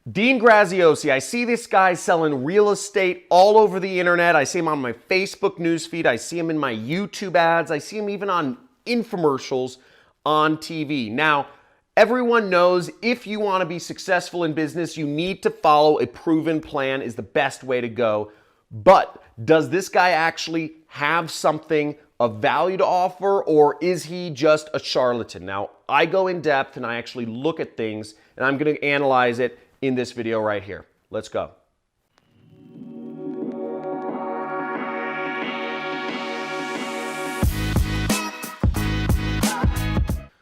Dean Graziosi, I see this guy selling real estate all over the internet. I see him on my Facebook newsfeed. I see him in my YouTube ads. I see him even on infomercials on TV. Now, everyone knows if you want to be successful in business, you need to follow a proven plan is the best way to go. But does this guy actually have something of value to offer, or is he just a charlatan? Now, I go in depth and I actually look at things, and I'm going to analyze it in this video right here. Let's go.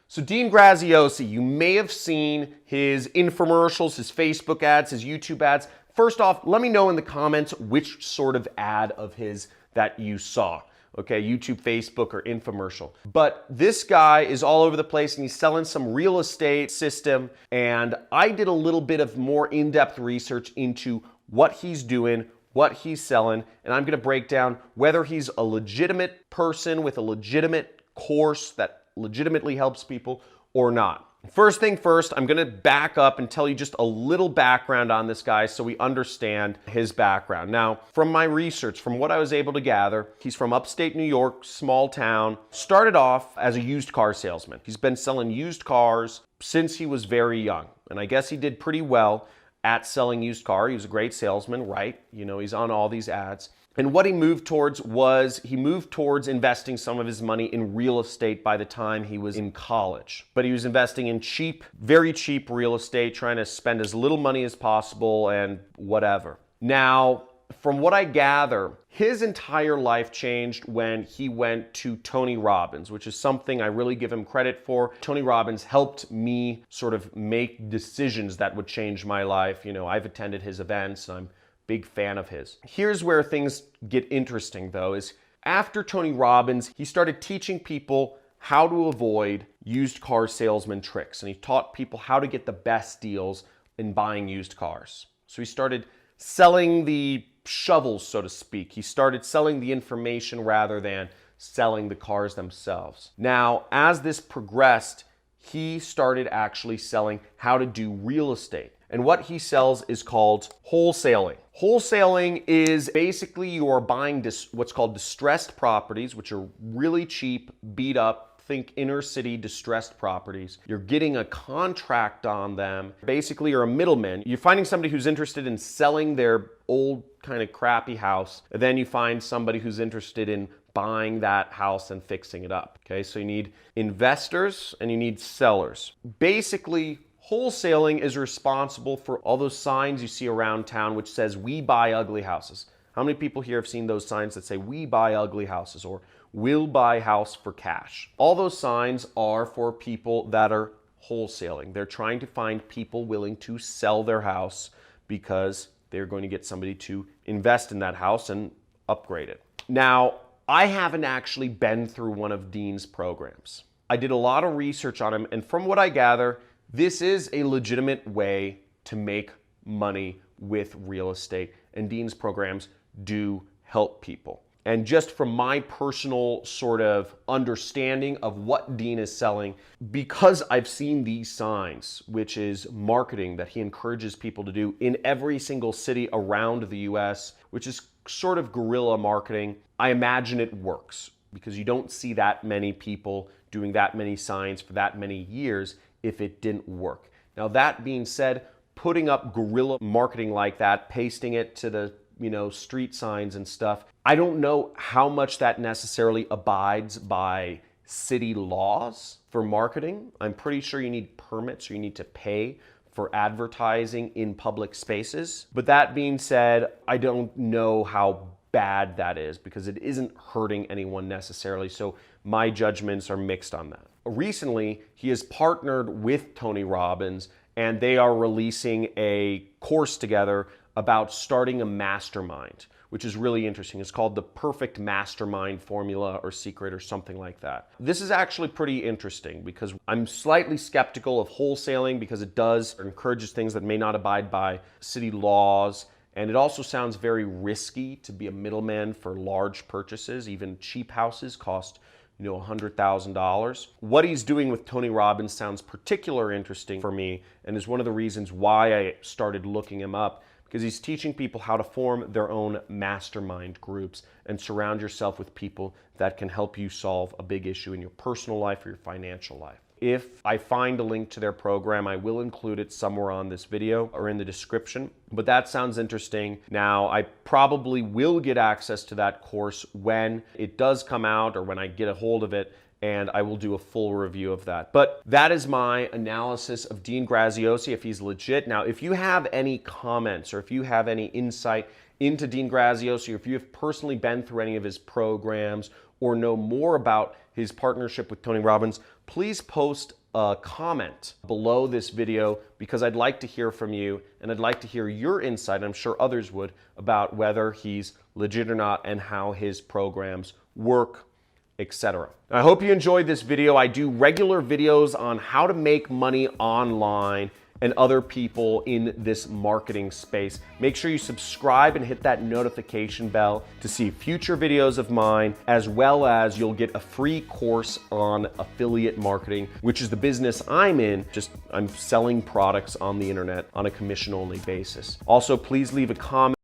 So Dean Graziosi, you may have seen his infomercials, his Facebook ads, his YouTube ads. First off, let me know in the comments which sort of ad of his that you saw. Okay, YouTube, Facebook, or infomercial. But this guy is all over the place and he's selling some real estate system. And I did a little bit of more in-depth research into what he's doing, what he's selling, and I'm gonna break down whether he's a legitimate person with a legitimate course that legitimately helps people or not. First thing first, I'm gonna back up and tell you just a little background on this guy so we understand his background. Now, from my research, from what I was able to gather, he's from upstate New York, small town, started off as a used car salesman. He's been selling used cars since he was very young, and I guess he did pretty well at selling used car. He was a great salesman, right? You know, he's on all these ads. And what he moved towards was he moved towards investing some of his money in real estate by the time he was in college. But he was investing in cheap, very cheap real estate, trying to spend as little money as possible and whatever. Now, from what I gather, his entire life changed when he went to Tony Robbins, which is something I really give him credit for. Tony Robbins helped me sort of make decisions that would change my life. You know, I've attended his events, and I'm big fan of his. Here's where things get interesting though, is after Tony Robbins, he started teaching people how to avoid used car salesman tricks. And he taught people how to get the best deals in buying used cars. So he started selling the shovels, so to speak. He started selling the information rather than selling the cars themselves. Now, as this progressed, he started actually selling how to do real estate. And what he sells is called wholesaling. Wholesaling is basically you are buying what's called distressed properties, which are really cheap, beat up, think inner city distressed properties. You're getting a contract on them. Basically, you're a middleman. You're finding somebody who's interested in selling their old kind of crappy house. And then you find somebody who's interested in buying that house and fixing it up. Okay, so you need investors and you need sellers. Basically, wholesaling is responsible for all those signs you see around town which says, "We buy ugly houses." How many people here have seen those signs that say, "We buy ugly houses," or "We'll buy house for cash"? All those signs are for people that are wholesaling. They're trying to find people willing to sell their house because they're going to get somebody to invest in that house and upgrade it. Now, I haven't actually been through one of Dean's programs. I did a lot of research on him, and from what I gather, this is a legitimate way to make money with real estate, and Dean's programs do help people. And just from my personal sort of understanding of what Dean is selling, because I've seen these signs, which is marketing that he encourages people to do in every single city around the US, which is sort of guerrilla marketing, I imagine it works because you don't see that many people doing that many signs for that many years if it didn't work. Now, that being said, putting up guerrilla marketing like that, pasting it to the street signs and stuff, I don't know how much that necessarily abides by city laws for marketing. I'm pretty sure you need permits or you need to pay for advertising in public spaces. But that being said, I don't know how bad that is because it isn't hurting anyone necessarily. So my judgments are mixed on that. Recently, he has partnered with Tony Robbins and they are releasing a course together about starting a mastermind, which is really interesting. It's called the Perfect Mastermind Formula or Secret or something like that. This is actually pretty interesting because I'm slightly skeptical of wholesaling because it does encourages things that may not abide by city laws. And it also sounds very risky to be a middleman for large purchases. Even cheap houses cost $100,000. What he's doing with Tony Robbins sounds particularly interesting for me and is one of the reasons why I started looking him up, because he's teaching people how to form their own mastermind groups and surround yourself with people that can help you solve a big issue in your personal life or your financial life. If I find a link to their program, I will include it somewhere on this video or in the description. But that sounds interesting. Now, I probably will get access to that course when it does come out or when I get a hold of it, and I will do a full review of that. But that is my analysis of Dean Graziosi, if he's legit. Now, if you have any comments or if you have any insight into Dean Graziosi, or if you have personally been through any of his programs or know more about his partnership with Tony Robbins, please post a comment below this video, because I'd like to hear from you and I'd like to hear your insight, and I'm sure others would, about whether he's legit or not and how his programs work, etc. I hope you enjoyed this video. I do regular videos on how to make money online and other people in this marketing space. Make sure you subscribe and hit that notification bell to see future videos of mine, as well as you'll get a free course on affiliate marketing, which is the business I'm in. I'm selling products on the internet on a commission-only basis. Also, please leave a comment